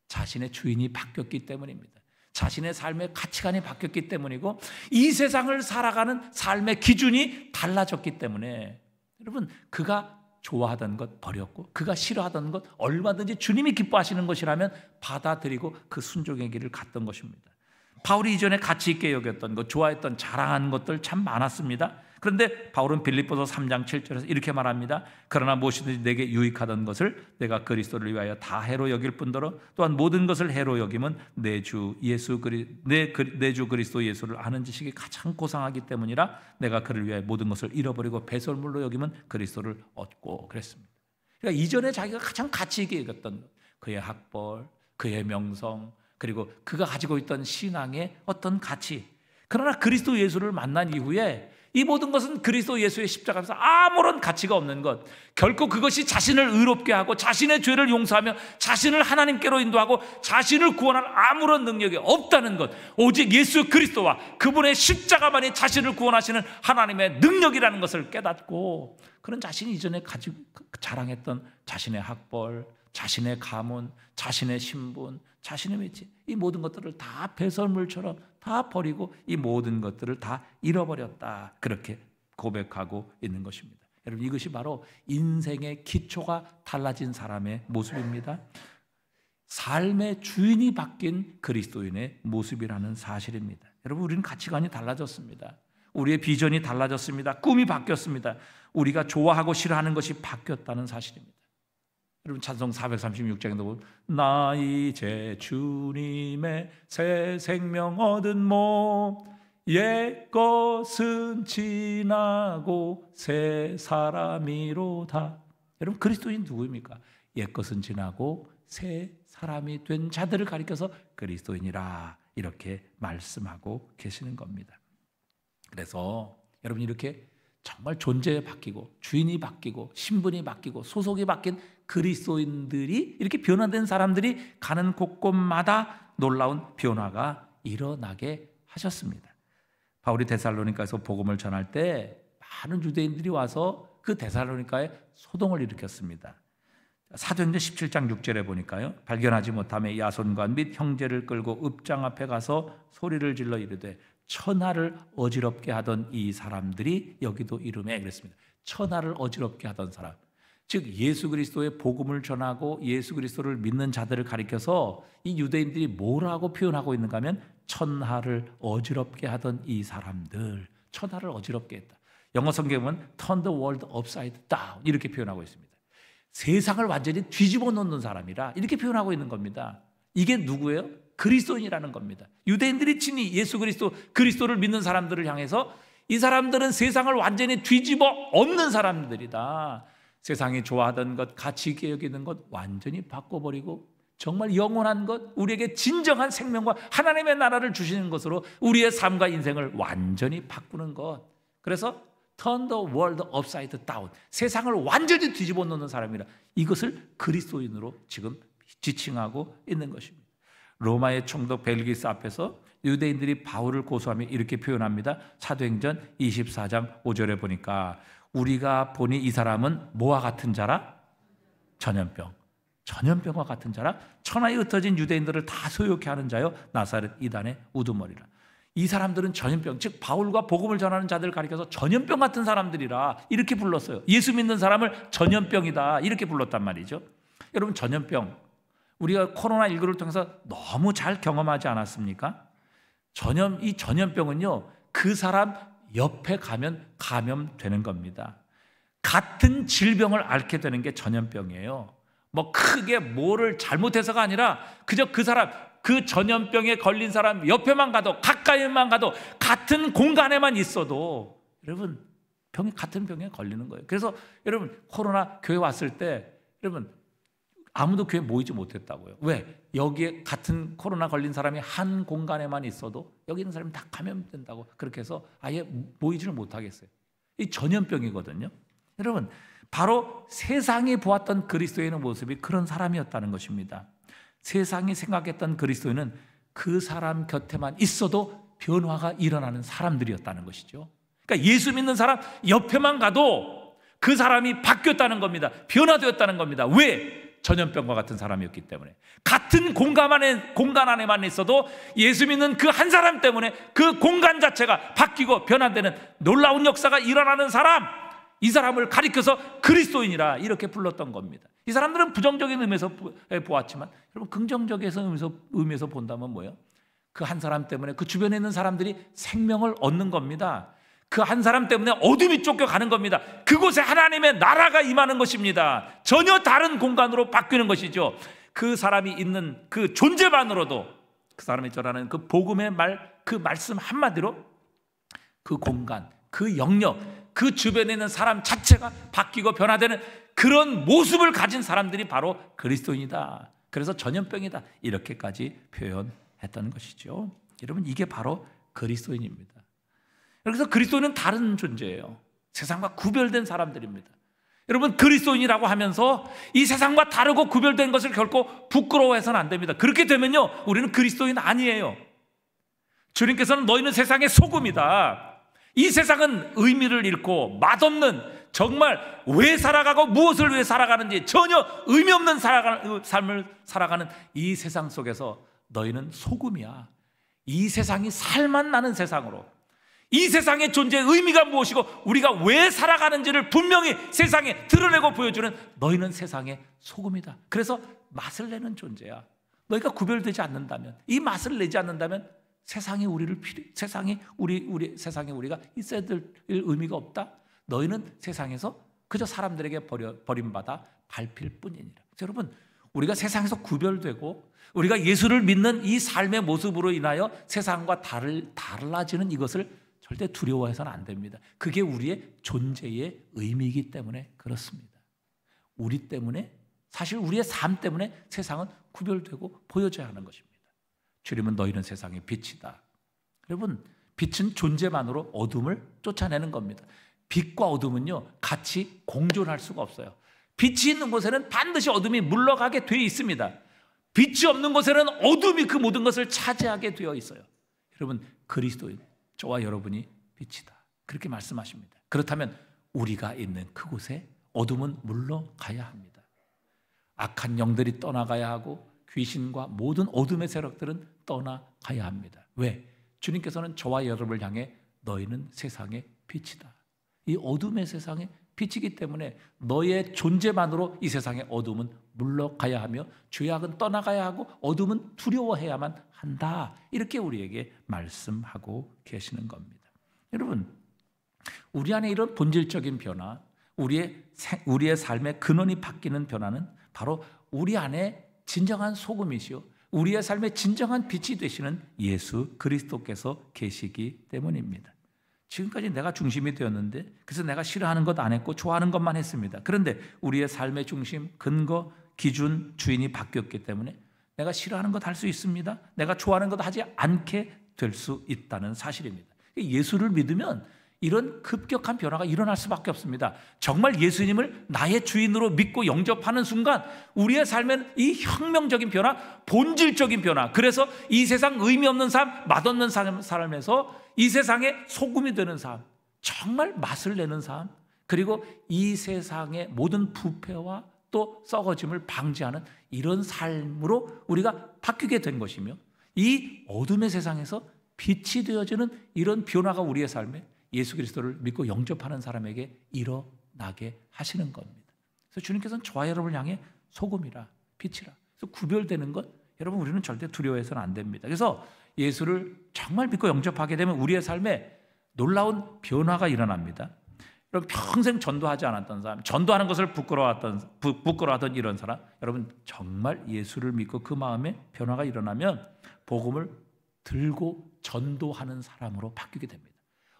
자신의 주인이 바뀌었기 때문입니다. 자신의 삶의 가치관이 바뀌었기 때문이고 이 세상을 살아가는 삶의 기준이 달라졌기 때문에 여러분 그가 좋아하던 것 버렸고 그가 싫어하던 것 얼마든지 주님이 기뻐하시는 것이라면 받아들이고 그 순종의 길을 갔던 것입니다. 바울이 이전에 가치 있게 여겼던 것, 좋아했던 자랑하는 것들 참 많았습니다. 그런데 바울은 빌립보서 3장 7절에서 이렇게 말합니다. 그러나 무엇이든지 내게 유익하던 것을 내가 그리스도를 위하여 다 해로 여길 뿐더러 또한 모든 것을 해로 여김은 내 주 그리스도 예수를 아는 지식이 가장 고상하기 때문이라. 내가 그를 위하여 모든 것을 잃어버리고 배설물로 여김은 그리스도를 얻고 그랬습니다. 그러니까 이전에 자기가 가장 가치 있게 여겼던 것, 그의 학벌, 그의 명성, 그리고 그가 가지고 있던 신앙의 어떤 가치, 그러나 그리스도 예수를 만난 이후에 이 모든 것은 그리스도 예수의 십자가에서 아무런 가치가 없는 것, 결코 그것이 자신을 의롭게 하고 자신의 죄를 용서하며 자신을 하나님께로 인도하고 자신을 구원할 아무런 능력이 없다는 것, 오직 예수 그리스도와 그분의 십자가만이 자신을 구원하시는 하나님의 능력이라는 것을 깨닫고, 그런 자신이 이전에 가지고 자랑했던 자신의 학벌, 자신의 가문, 자신의 신분, 자신의 위치, 이 모든 것들을 다 배설물처럼 다 버리고 이 모든 것들을 다 잃어버렸다, 그렇게 고백하고 있는 것입니다. 여러분, 이것이 바로 인생의 기초가 달라진 사람의 모습입니다. 삶의 주인이 바뀐 그리스도인의 모습이라는 사실입니다. 여러분, 우리는 가치관이 달라졌습니다. 우리의 비전이 달라졌습니다. 꿈이 바뀌었습니다. 우리가 좋아하고 싫어하는 것이 바뀌었다는 사실입니다. 여러분, 찬송 436장에도 보면 나 이제 주님의 새 생명 얻은 몸, 옛것은 지나고 새 사람이로다. 여러분, 그리스도인 누구입니까? 옛것은 지나고 새 사람이 된 자들을 가리켜서 그리스도인이라 이렇게 말씀하고 계시는 겁니다. 그래서 여러분, 이렇게 정말 존재가 바뀌고 주인이 바뀌고 신분이 바뀌고 소속이 바뀐 그리스도인들이, 이렇게 변화된 사람들이 가는 곳곳마다 놀라운 변화가 일어나게 하셨습니다. 바울이 데살로니가에서 복음을 전할 때 많은 유대인들이 와서 그 데살로니가에 소동을 일으켰습니다. 사도행전 17장 6절에 보니까요, 발견하지 못하며 야손과 및 형제를 끌고 읍장 앞에 가서 소리를 질러 이르되 천하를 어지럽게 하던 이 사람들이 여기도 이름에, 그랬습니다. 천하를 어지럽게 하던 사람, 즉 예수 그리스도의 복음을 전하고 예수 그리스도를 믿는 자들을 가리켜서 이 유대인들이 뭐라고 표현하고 있는가 하면 천하를 어지럽게 하던 이 사람들, 천하를 어지럽게 했다. 영어 성경에 보면 turn the world upside down 이렇게 표현하고 있습니다. 세상을 완전히 뒤집어 놓는 사람이라 이렇게 표현하고 있는 겁니다. 이게 누구예요? 그리스도인이라는 겁니다. 유대인들이 친히 예수 그리스도를 믿는 사람들을 향해서 이 사람들은 세상을 완전히 뒤집어 엎는 사람들이다. 세상이 좋아하던 것, 가치 있게 여기는 것 완전히 바꿔버리고 정말 영원한 것, 우리에게 진정한 생명과 하나님의 나라를 주시는 것으로 우리의 삶과 인생을 완전히 바꾸는 것. 그래서 turn the world upside down, 세상을 완전히 뒤집어 놓는 사람이라, 이것을 그리스도인으로 지금 지칭하고 있는 것입니다. 로마의 총독 벨기스 앞에서 유대인들이 바울을 고소하며 이렇게 표현합니다. 사도행전 24장 5절에 보니까 우리가 보니 이 사람은 뭐와 같은 자라? 전염병과 같은 자라. 천하에 흩어진 유대인들을 다 소욕케 하는 자요 나사렛 이단의 우두머리라. 이 사람들은 전염병, 즉 바울과 복음을 전하는 자들을 가리켜서 전염병 같은 사람들이라 이렇게 불렀어요. 예수 믿는 사람을 전염병이다 이렇게 불렀단 말이죠. 여러분, 전염병, 우리가 코로나19를 통해서 너무 잘 경험하지 않았습니까? 이 전염병은요, 그 사람 옆에 가면 감염되는 겁니다. 같은 질병을 앓게 되는 게 전염병이에요. 뭐 크게 뭐를 잘못해서가 아니라 그저 그 사람, 그 전염병에 걸린 사람 옆에만 가도, 가까이만 가도, 같은 공간에만 있어도 여러분 같은 병에 걸리는 거예요. 그래서 여러분, 코로나 교회 왔을 때 여러분 아무도 교회 모이지 못했다고요. 왜? 여기에 같은 코로나 걸린 사람이 한 공간에만 있어도 여기 있는 사람이 다 감염된다고 그렇게 해서 아예 모이지를 못하겠어요. 이 전염병이거든요. 여러분, 바로 세상이 보았던 그리스도인의 모습이 그런 사람이었다는 것입니다. 세상이 생각했던 그리스도인은 그 사람 곁에만 있어도 변화가 일어나는 사람들이었다는 것이죠. 그러니까 예수 믿는 사람 옆에만 가도 그 사람이 바뀌었다는 겁니다. 변화되었다는 겁니다. 왜? 전염병과 같은 사람이었기 때문에. 같은 공간 안에만 있어도 예수 믿는 그 한 사람 때문에 그 공간 자체가 바뀌고 변화되는 놀라운 역사가 일어나는 사람, 이 사람을 가리켜서 그리스도인이라 이렇게 불렀던 겁니다. 이 사람들은 부정적인 의미에서 보았지만 여러분, 긍정적인 의미에서 본다면 뭐예요? 그 한 사람 때문에 그 주변에 있는 사람들이 생명을 얻는 겁니다. 그 한 사람 때문에 어둠이 쫓겨가는 겁니다. 그곳에 하나님의 나라가 임하는 것입니다. 전혀 다른 공간으로 바뀌는 것이죠. 그 사람이 있는 그 존재만으로도 그 사람이 전하는 그 복음의 그 말씀 한마디로 그 공간, 그 영역, 그 주변에 있는 사람 자체가 바뀌고 변화되는 그런 모습을 가진 사람들이 바로 그리스도인이다. 그래서 전염병이다 이렇게까지 표현했던 것이죠. 여러분, 이게 바로 그리스도인입니다. 그래서 그리스도인은 다른 존재예요. 세상과 구별된 사람들입니다. 여러분, 그리스도인이라고 하면서 이 세상과 다르고 구별된 것을 결코 부끄러워해서는 안 됩니다. 그렇게 되면요, 우리는 그리스도인 아니에요. 주님께서는 너희는 세상의 소금이다. 이 세상은 의미를 잃고 맛없는, 정말 왜 살아가고 무엇을 위해 살아가는지 전혀 의미 없는 삶을 살아가는 이 세상 속에서 너희는 소금이야. 이 세상이 살맛 나는 세상으로, 이 세상의 존재의 의미가 무엇이고 우리가 왜 살아가는지를 분명히 세상에 드러내고 보여주는 너희는 세상의 소금이다. 그래서 맛을 내는 존재야. 너희가 구별되지 않는다면, 이 맛을 내지 않는다면 세상에 우리가 있어야 될 의미가 없다. 너희는 세상에서 그저 사람들에게 버림받아 밟힐 뿐이니라. 여러분, 우리가 세상에서 구별되고 우리가 예수를 믿는 이 삶의 모습으로 인하여 세상과 달라지는 이것을 절대 두려워해서는 안 됩니다. 그게 우리의 존재의 의미이기 때문에 그렇습니다. 우리 때문에, 사실 우리의 삶 때문에 세상은 구별되고 보여져야 하는 것입니다. 주님은 너희는 세상의 빛이다. 여러분, 빛은 존재만으로 어둠을 쫓아내는 겁니다. 빛과 어둠은요, 같이 공존할 수가 없어요. 빛이 있는 곳에는 반드시 어둠이 물러가게 되어 있습니다. 빛이 없는 곳에는 어둠이 그 모든 것을 차지하게 되어 있어요. 여러분, 그리스도인, 저와 여러분이 빛이다. 그렇게 말씀하십니다. 그렇다면 우리가 있는 그곳에 어둠은 물러가야 합니다. 악한 영들이 떠나가야 하고 귀신과 모든 어둠의 세력들은 떠나가야 합니다. 왜? 주님께서는 저와 여러분을 향해 너희는 세상의 빛이다. 이 어둠의 세상의 빛이기 때문에 너의 존재만으로 이 세상의 어둠은 물러가야 하며 죄악은 떠나가야 하고 어둠은 두려워해야만 한다. 이렇게 우리에게 말씀하고 계시는 겁니다. 여러분, 우리 안에 이런 본질적인 변화, 우리의 삶의 근원이 바뀌는 변화는 바로 우리 안에 진정한 소금이시요 우리의 삶의 진정한 빛이 되시는 예수 그리스도께서 계시기 때문입니다. 지금까지 내가 중심이 되었는데, 그래서 내가 싫어하는 것 안 했고 좋아하는 것만 했습니다. 그런데 우리의 삶의 중심, 근거, 기준, 주인이 바뀌었기 때문에 내가 싫어하는 것 할 수 있습니다. 내가 좋아하는 것 하지 않게 될 수 있다는 사실입니다. 예수를 믿으면 이런 급격한 변화가 일어날 수밖에 없습니다. 정말 예수님을 나의 주인으로 믿고 영접하는 순간 우리의 삶엔 이 혁명적인 변화, 본질적인 변화, 그래서 이 세상 의미 없는 삶, 맛없는 삶에서 이 세상의 소금이 되는 삶, 정말 맛을 내는 삶, 그리고 이 세상의 모든 부패와 또 썩어짐을 방지하는 이런 삶으로 우리가 바뀌게 된 것이며, 이 어둠의 세상에서 빛이 되어지는 이런 변화가 우리의 삶에 예수 그리스도를 믿고 영접하는 사람에게 일어나게 하시는 겁니다. 그래서 주님께서는 저와 여러분을 향해 소금이라, 빛이라. 그래서 구별되는 것, 여러분, 우리는 절대 두려워해서는 안 됩니다. 그래서 예수를 정말 믿고 영접하게 되면 우리의 삶에 놀라운 변화가 일어납니다. 여러분, 평생 전도하지 않았던 사람, 전도하는 것을 부끄러워하던 이런 사람, 여러분, 정말 예수를 믿고 그 마음에 변화가 일어나면 복음을 들고 전도하는 사람으로 바뀌게 됩니다.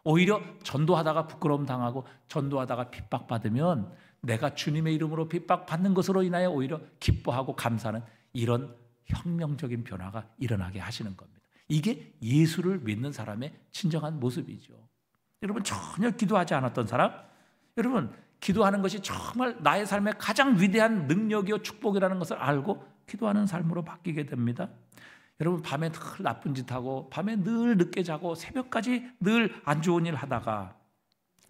오히려 전도하다가 부끄러움 당하고 전도하다가 핍박받으면 내가 주님의 이름으로 핍박받는 것으로 인하여 오히려 기뻐하고 감사하는 이런 혁명적인 변화가 일어나게 하시는 겁니다. 이게 예수를 믿는 사람의 진정한 모습이죠. 여러분, 전혀 기도하지 않았던 사람, 여러분, 기도하는 것이 정말 나의 삶의 가장 위대한 능력이요 축복이라는 것을 알고 기도하는 삶으로 바뀌게 됩니다. 여러분, 밤에 늘 나쁜 짓 하고 밤에 늘 늦게 자고 새벽까지 늘 안 좋은 일 하다가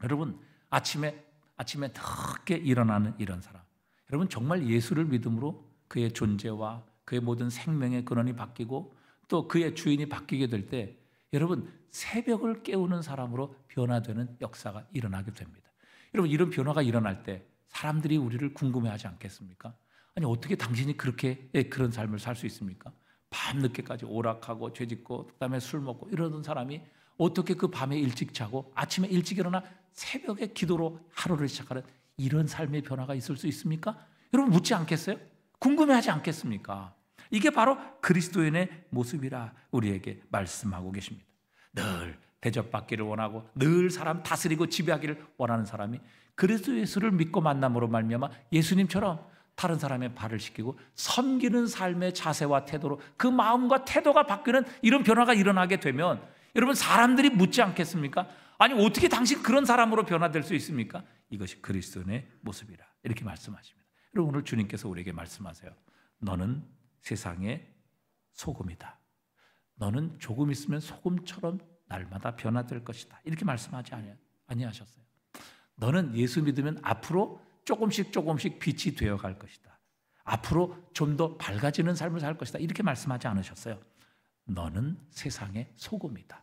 여러분 아침에 늦게 일어나는 이런 사람, 여러분, 정말 예수를 믿음으로 그의 존재와 그의 모든 생명의 근원이 바뀌고 또 그의 주인이 바뀌게 될 때 여러분 새벽을 깨우는 사람으로 변화되는 역사가 일어나게 됩니다. 여러분, 이런 변화가 일어날 때 사람들이 우리를 궁금해하지 않겠습니까? 아니, 어떻게 당신이 그런 삶을 살 수 있습니까? 밤늦게까지 오락하고 죄짓고 그다음에 술 먹고 이러던 사람이 어떻게 그 밤에 일찍 자고 아침에 일찍 일어나 새벽에 기도로 하루를 시작하는 이런 삶의 변화가 있을 수 있습니까? 여러분, 묻지 않겠어요? 궁금해하지 않겠습니까? 이게 바로 그리스도인의 모습이라 우리에게 말씀하고 계십니다. 늘 대접받기를 원하고 늘 사람 다스리고 지배하기를 원하는 사람이 그리스도 예수를 믿고 만남으로 말미암아 예수님처럼 다른 사람의 발을 씻기고 섬기는 삶의 자세와 태도로 그 마음과 태도가 바뀌는 이런 변화가 일어나게 되면 여러분, 사람들이 묻지 않겠습니까? 아니, 어떻게 당신 그런 사람으로 변화될 수 있습니까? 이것이 그리스도인의 모습이라, 이렇게 말씀하십니다. 여러분, 오늘 주님께서 우리에게 말씀하세요. 너는 세상의 소금이다. 너는 조금 있으면 소금처럼 날마다 변화될 것이다. 이렇게 말씀하지 아니하셨어요. 너는 예수 믿으면 앞으로 조금씩 빛이 되어갈 것이다. 앞으로 좀 더 밝아지는 삶을 살 것이다. 이렇게 말씀하지 않으셨어요. 너는 세상의 소금이다.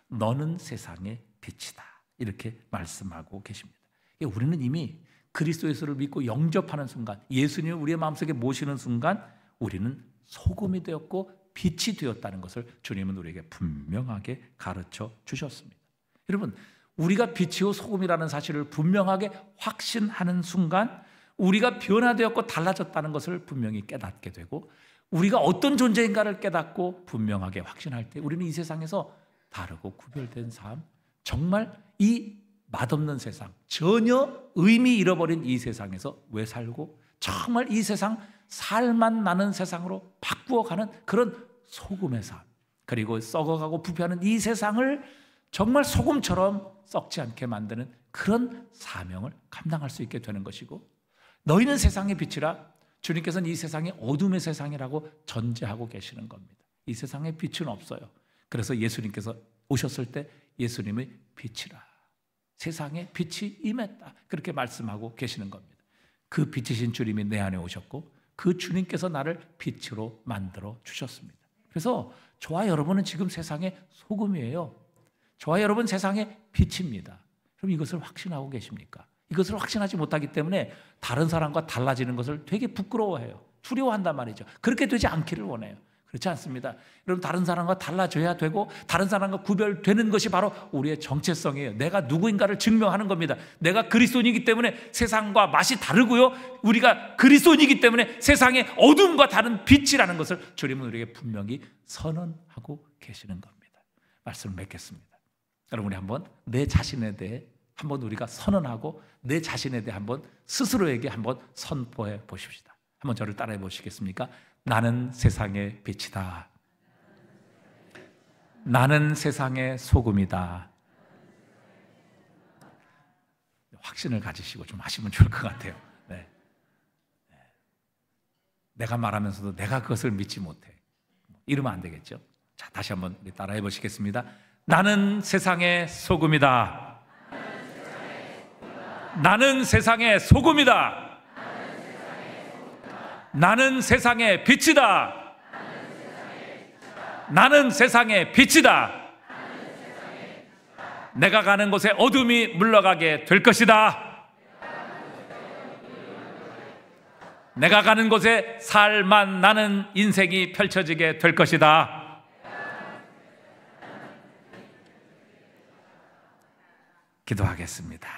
너는 세상의 빛이다. 이렇게 말씀하고 계십니다. 우리는 이미 그리스도 예수를 믿고 영접하는 순간, 예수님을 우리의 마음속에 모시는 순간 우리는 소금이 되었고 빛이 되었다는 것을 주님은 우리에게 분명하게 가르쳐 주셨습니다. 여러분, 우리가 빛이요 소금이라는 사실을 분명하게 확신하는 순간 우리가 변화되었고 달라졌다는 것을 분명히 깨닫게 되고, 우리가 어떤 존재인가를 깨닫고 분명하게 확신할 때 우리는 이 세상에서 다르고 구별된 삶, 정말 이 맛없는 세상, 전혀 의미 잃어버린 이 세상에서 왜 살고 정말 이 세상 살맛 나는 세상으로 바꾸어가는 그런 소금의 삶, 그리고 썩어가고 부패하는 이 세상을 정말 소금처럼 썩지 않게 만드는 그런 사명을 감당할 수 있게 되는 것이고, 너희는 세상의 빛이라, 주님께서는 이 세상이 어둠의 세상이라고 전제하고 계시는 겁니다. 이 세상에 빛은 없어요. 그래서 예수님께서 오셨을 때 예수님의 빛이라, 세상에 빛이 임했다, 그렇게 말씀하고 계시는 겁니다. 그 빛이신 주님이 내 안에 오셨고 그 주님께서 나를 빛으로 만들어 주셨습니다. 그래서 저와 여러분은 지금 세상의 소금이에요. 저와 여러분 세상의 빛입니다. 그럼 이것을 확신하고 계십니까? 이것을 확신하지 못하기 때문에 다른 사람과 달라지는 것을 되게 부끄러워해요. 두려워한단 말이죠. 그렇게 되지 않기를 원해요. 그렇지 않습니다. 여러분, 다른 사람과 달라져야 되고 다른 사람과 구별되는 것이 바로 우리의 정체성이에요. 내가 누구인가를 증명하는 겁니다. 내가 그리스도인이기 때문에 세상과 맛이 다르고요, 우리가 그리스도인이기 때문에 세상의 어둠과 다른 빛이라는 것을 주님은 우리에게 분명히 선언하고 계시는 겁니다. 말씀을 맺겠습니다. 여러분, 우리 한번 내 자신에 대해 한번 우리가 선언하고 내 자신에 대해 한번 스스로에게 한번 선포해 보십시다. 한번 저를 따라해 보시겠습니까? 나는 세상의 빛이다. 나는 세상의 소금이다. 확신을 가지시고 좀 하시면 좋을 것 같아요. 네. 내가 말하면서도 내가 그것을 믿지 못해, 이러면 안 되겠죠. 자, 다시 한번 우리 따라해 보시겠습니다. 나는 세상의 소금이다. 나는 세상의 소금이다. 나는 세상의 빛이다. 나는 세상의 빛이다. 내가 가는 곳에 어둠이 물러가게 될 것이다. 내가 가는 곳에 살맛 나는 인생이 펼쳐지게 될 것이다. 기도하겠습니다.